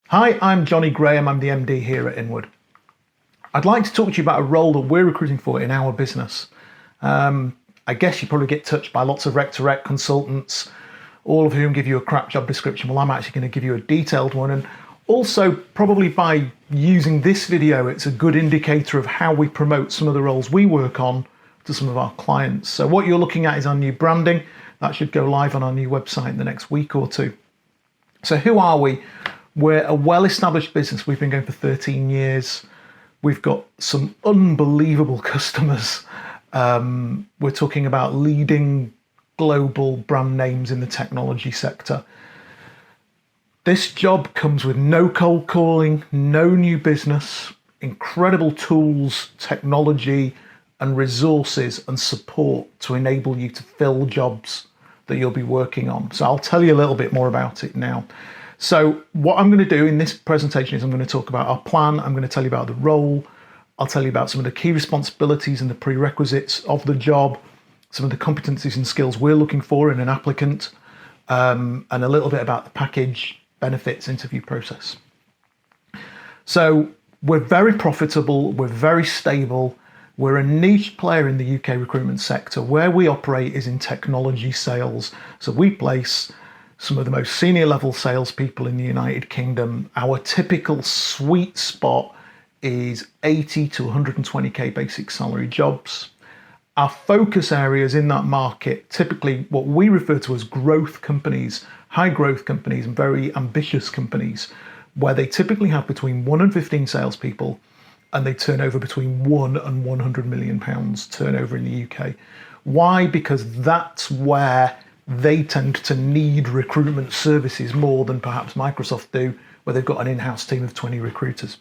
Hi, I'm Johnny Graham. I'm the MD here at Inward. I'd like to talk to you about a role that we're recruiting for in our business. I guess you probably get touched by lots of rec-to-rec consultants, all of whom give you a crap job description. Well, I'm actually going to give you a detailed one. And also, probably by using this video, it's a good indicator of how we promote some of the roles we work on to some of our clients. So what you're looking at is our new branding. That should go live on our new website in the next week or two. So who are we? We're a well-established business. We've been going for 13 years. We've got some unbelievable customers. We're talking about leading global brand names in the technology sector. This job comes with no cold calling, no new business, incredible tools, technology, and resources and support to enable you to fill jobs that you'll be working on. So I'll tell you a little bit more about it now. So what I'm going to do in this presentation is I'm going to talk about our plan. I'm going to tell you about the role. I'll tell you about some of the key responsibilities and the prerequisites of the job, some of the competencies and skills we're looking for in an applicant, and a little bit about the package, benefits, interview process. So we're very profitable. We're very stable. We're a niche player in the UK recruitment sector. Where we operate is in technology sales. So we place some of the most senior level salespeople in the United Kingdom. Our typical sweet spot is 80 to 120k basic salary jobs. Our focus areas in that market, typically what we refer to as growth companies, high growth companies and very ambitious companies, where they typically have between 1 and 15 salespeople and they turn over between 1 and 100 million pounds turnover in the UK. Why? Because that's where they tend to need recruitment services more than perhaps Microsoft do, where they've got an in-house team of 20 recruiters.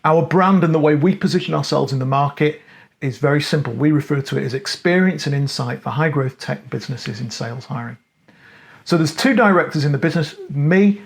Our brand and the way we position ourselves in the market is very simple. We refer to it as experience and insight for high growth tech businesses in sales hiring. So there's two directors in the business, me,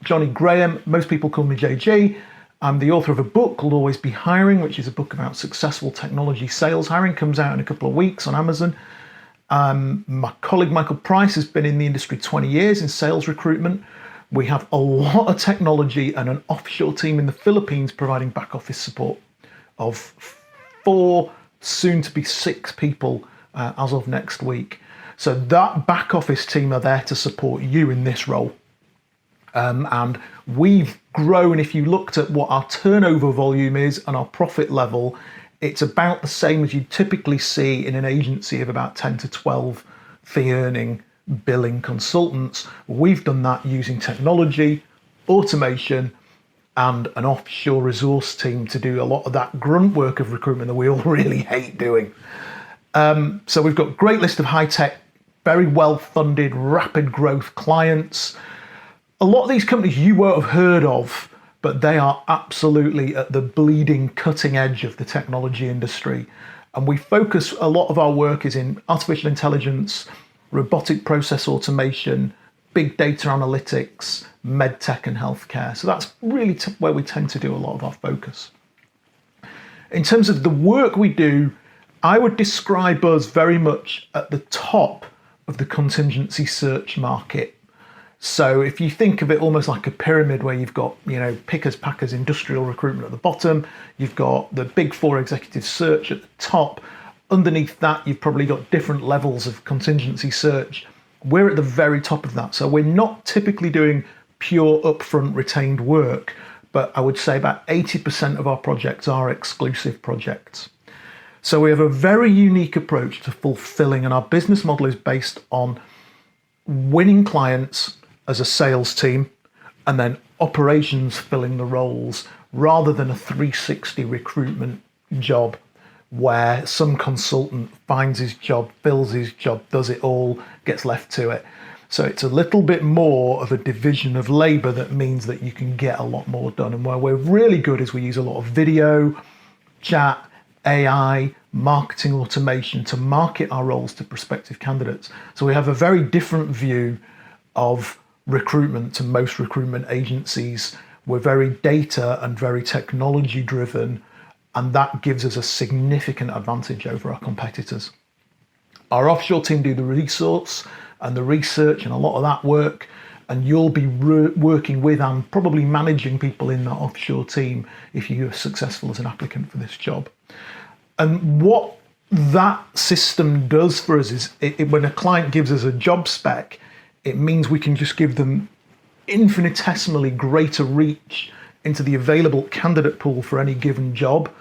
Johnny Graham. Most people call me JG. I'm the author of a book called Always Be Hiring, which is a book about successful technology sales hiring. Comes out in a couple of weeks on Amazon. My colleague Michael Price has been in the industry 20 years in sales recruitment. We have a lot of technology and an offshore team in the Philippines providing back office support of 4, soon to be 6 people as of next week. So that back office team are there to support you in this role. And we've grown, if you looked at what our turnover volume is and our profit level, it's about the same as you typically see in an agency of about 10 to 12 fee earning billing consultants. We've done that using technology, automation, and an offshore resource team to do a lot of that grunt work of recruitment that we all really hate doing. So we've got a great list of high tech, very well funded, rapid growth clients. A lot of these companies you won't have heard of, but they are absolutely at the bleeding cutting edge of the technology industry. And we focus, a lot of our work is in artificial intelligence, robotic process automation, big data analytics, med tech and healthcare. So that's really where we tend to do a lot of our focus. In terms of the work we do, I would describe us very much at the top of the contingency search market. So if you think of it almost like a pyramid where you've got, pickers, packers, industrial recruitment at the bottom, you've got the big 4 executive search at the top. Underneath that, you've probably got different levels of contingency search. We're at the very top of that. So we're not typically doing pure upfront retained work, but I would say about 80% of our projects are exclusive projects. So we have a very unique approach to fulfilling, and our business model is based on winning clients as a sales team and then operations filling the roles rather than a 360 recruitment job where some consultant finds his job, fills his job, does it all, gets left to it. So it's a little bit more of a division of labor that means that you can get a lot more done. And where we're really good is we use a lot of video, chat, AI, marketing automation to market our roles to prospective candidates. So we have a very different view of recruitment to most recruitment agencies. We're very data and very technology driven, and that gives us a significant advantage over our competitors. Our offshore team do the resource and the research and a lot of that work, and you'll be working with and probably managing people in that offshore team if you're successful as an applicant for this job. And what that system does for us is when a client gives us a job spec, it means we can just give them infinitesimally greater reach into the available candidate pool for any given job,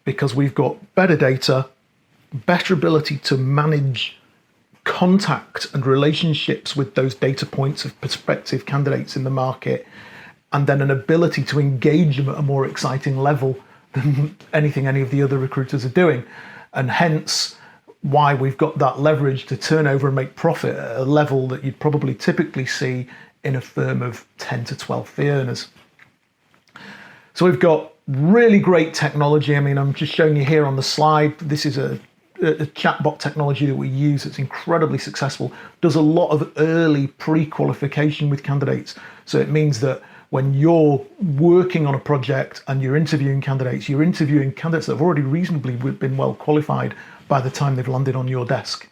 because we've got better data, better ability to manage contact and relationships with those data points of prospective candidates in the market, and then an ability to engage them at a more exciting level than anything any of the other recruiters are doing. And hence why we've got that leverage to turn over and make profit at a level that you'd probably typically see in a firm of 10 to 12 fee earners. So we've got really great technology. I mean, I'm just showing you here on the slide. This is a chatbot technology that we use that's incredibly successful, does a lot of early pre-qualification with candidates. So it means that when you're working on a project and you're interviewing candidates that have already reasonably been well qualified by the time they've landed on your desk.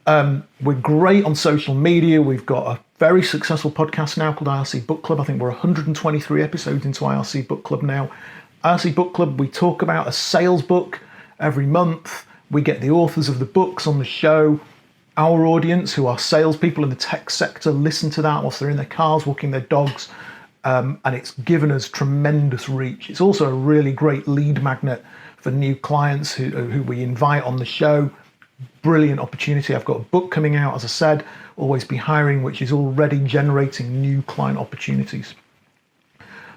We're great on social media. We've got a very successful podcast now called IRC Book Club. I think we're 123 episodes into IRC Book Club now. IRC Book Club, we talk about a sales book every month. We get the authors of the books on the show. Our audience, who are salespeople in the tech sector, listen to that whilst they're in their cars, walking their dogs. And it's given us tremendous reach. It's also a really great lead magnet for new clients who we invite on the show. Brilliant opportunity. I've got a book coming out, as I said, Always Be Hiring, which is already generating new client opportunities.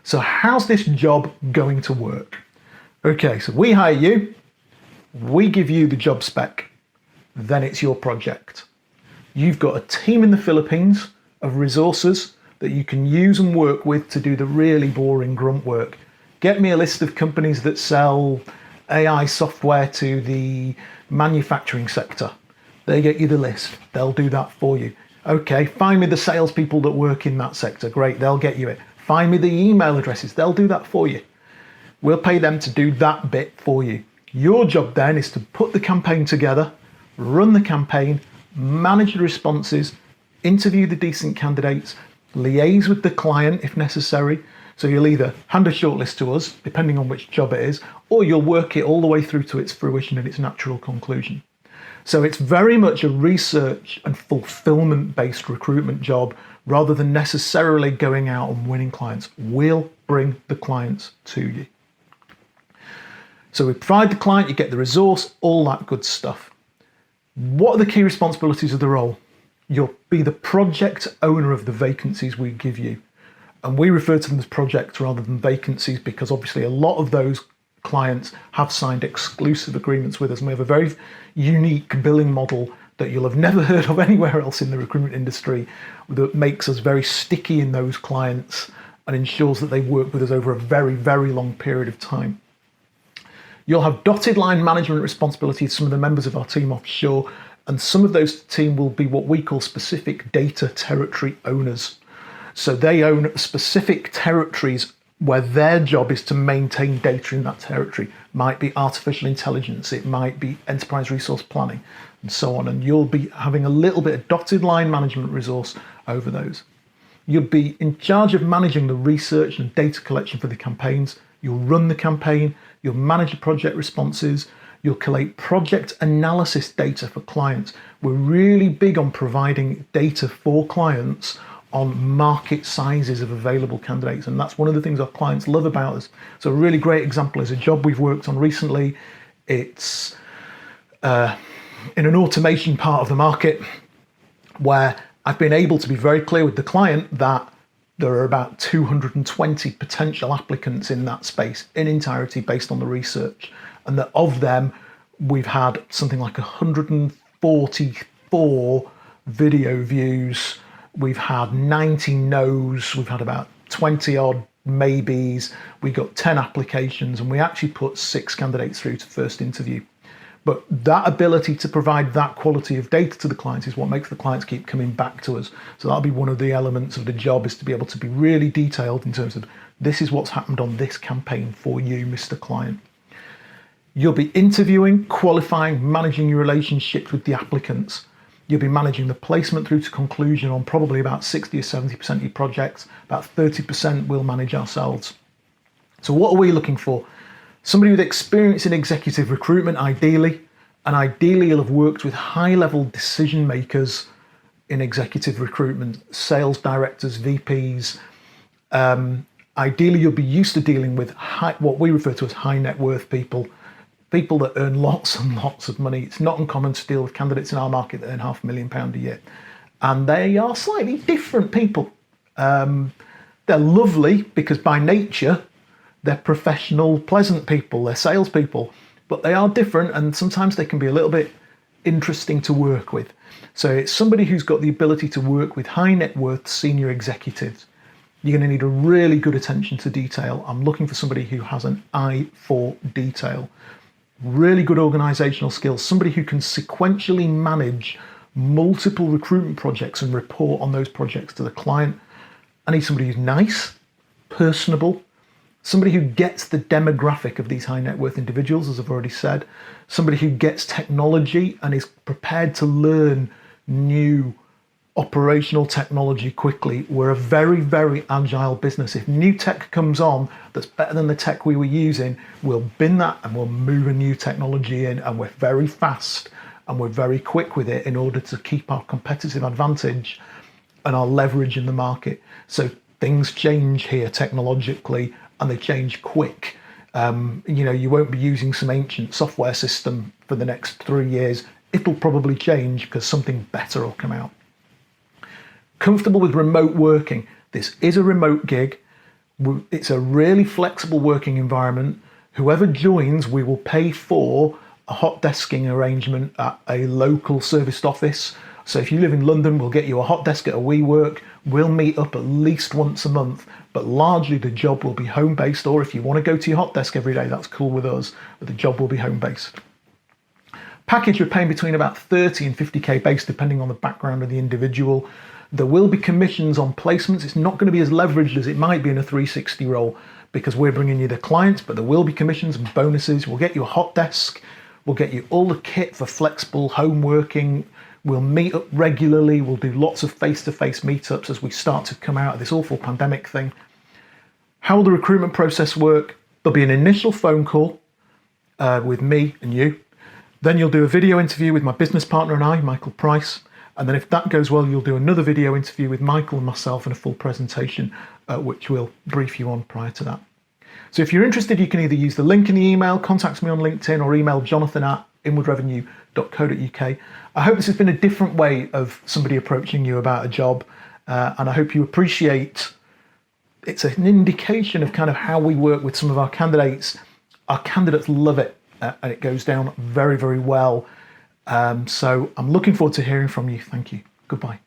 So how's this job going to work? Okay, so we hire you, we give you the job spec, then it's your project. You've got a team in the Philippines of resources that you can use and work with to do the really boring grunt work. Get me a list of companies that sell AI software to the manufacturing sector. They get you the list. They'll do that for you. Okay, find me the salespeople that work in that sector. Great, they'll get you it. Find me the email addresses. They'll do that for you. We'll pay them to do that bit for you. Your job then is to put the campaign together, run the campaign, manage the responses, interview the decent candidates, liaise with the client if necessary. So you'll either hand a shortlist to us, depending on which job it is, or you'll work it all the way through to its fruition and its natural conclusion. So it's very much a research and fulfillment-based recruitment job rather than necessarily going out and winning clients. We'll bring the clients to you. So we provide the client, you get the resource, all that good stuff. What are the key responsibilities of the role? You'll be the project owner of the vacancies we give you. And we refer to them as projects rather than vacancies because obviously a lot of those clients have signed exclusive agreements with us. And we have a very unique billing model that you'll have never heard of anywhere else in the recruitment industry that makes us very sticky in those clients and ensures that they work with us over a very, very long period of time. You'll have dotted line management responsibilities for some of the members of our team offshore, and some of those team will be what we call specific data territory owners. So they own specific territories where their job is to maintain data in that territory. Might be artificial intelligence, it might be enterprise resource planning, and so on. And you'll be having a little bit of dotted line management resource over those. You'll be in charge of managing the research and data collection for the campaigns. You'll run the campaign, you'll manage the project responses, you'll collate project analysis data for clients. We're really big on providing data for clients on market sizes of available candidates. And that's one of the things our clients love about us. So a really great example is a job we've worked on recently. It's in an automation part of the market where I've been able to be very clear with the client that there are about 220 potential applicants in that space in entirety based on the research. And that of them, we've had something like 144 video views. We've had 90 no's. We've had about 20 odd maybes. We got 10 applications and we actually put 6 candidates through to first interview. But that ability to provide that quality of data to the clients is what makes the clients keep coming back to us. So that'll be one of the elements of the job, is to be able to be really detailed in terms of this is what's happened on this campaign for you, Mr. Client. You'll be interviewing, qualifying, managing your relationships with the applicants. You'll be managing the placement through to conclusion on probably about 60 or 70% of your projects. About 30% we'll manage ourselves. So what are we looking for? Somebody with experience in executive recruitment, ideally, and ideally you'll have worked with high-level decision makers in executive recruitment, sales directors, VPs. Ideally, you'll be used to dealing with what we refer to as high net worth people that earn lots and lots of money. It's not uncommon to deal with candidates in our market that earn £500,000 a year. And they are slightly different people. They're lovely because by nature, they're professional, pleasant people, they're salespeople, but they are different and sometimes they can be a little bit interesting to work with. So it's somebody who's got the ability to work with high net worth senior executives. You're going to need a really good attention to detail. I'm looking for somebody who has an eye for detail. Really good organizational skills, somebody who can sequentially manage multiple recruitment projects and report on those projects to the client. I need somebody who's nice, personable, somebody who gets the demographic of these high net worth individuals, as I've already said, somebody who gets technology and is prepared to learn new operational technology quickly. We're a very, very agile business. If new tech comes on that's better than the tech we were using, we'll bin that and we'll move a new technology in, and we're very fast and we're very quick with it in order to keep our competitive advantage and our leverage in the market. So things change here technologically and they change quick. You won't be using some ancient software system for the next 3 years. It'll probably change because something better will come out. Comfortable with remote working. This is a remote gig. It's a really flexible working environment. Whoever joins, we will pay for a hot desking arrangement at a local serviced office. So if you live in London, we'll get you a hot desk at a WeWork. We'll meet up at least once a month, but largely the job will be home-based, or if you want to go to your hot desk every day, that's cool with us, but the job will be home-based. Package, we're paying between about 30 and 50k base, depending on the background of the individual. There will be commissions on placements. It's not going to be as leveraged as it might be in a 360 role because we're bringing you the clients, but there will be commissions and bonuses. We'll get you a hot desk. We'll get you all the kit for flexible home working. We'll meet up regularly. We'll do lots of face-to-face meetups as we start to come out of this awful pandemic thing. How will the recruitment process work? There'll be an initial phone call with me and you. Then you'll do a video interview with my business partner and I, Michael Price. And then if that goes well, you'll do another video interview with Michael and myself and a full presentation, which we'll brief you on prior to that. So if you're interested, you can either use the link in the email, contact me on LinkedIn, or email jonathan@inwardrevenue.co.uk. I hope this has been a different way of somebody approaching you about a job. And I hope you appreciate it's an indication of kind of how we work with some of our candidates. Our candidates love it and it goes down very, very well. So I'm looking forward to hearing from you. Thank you. Goodbye.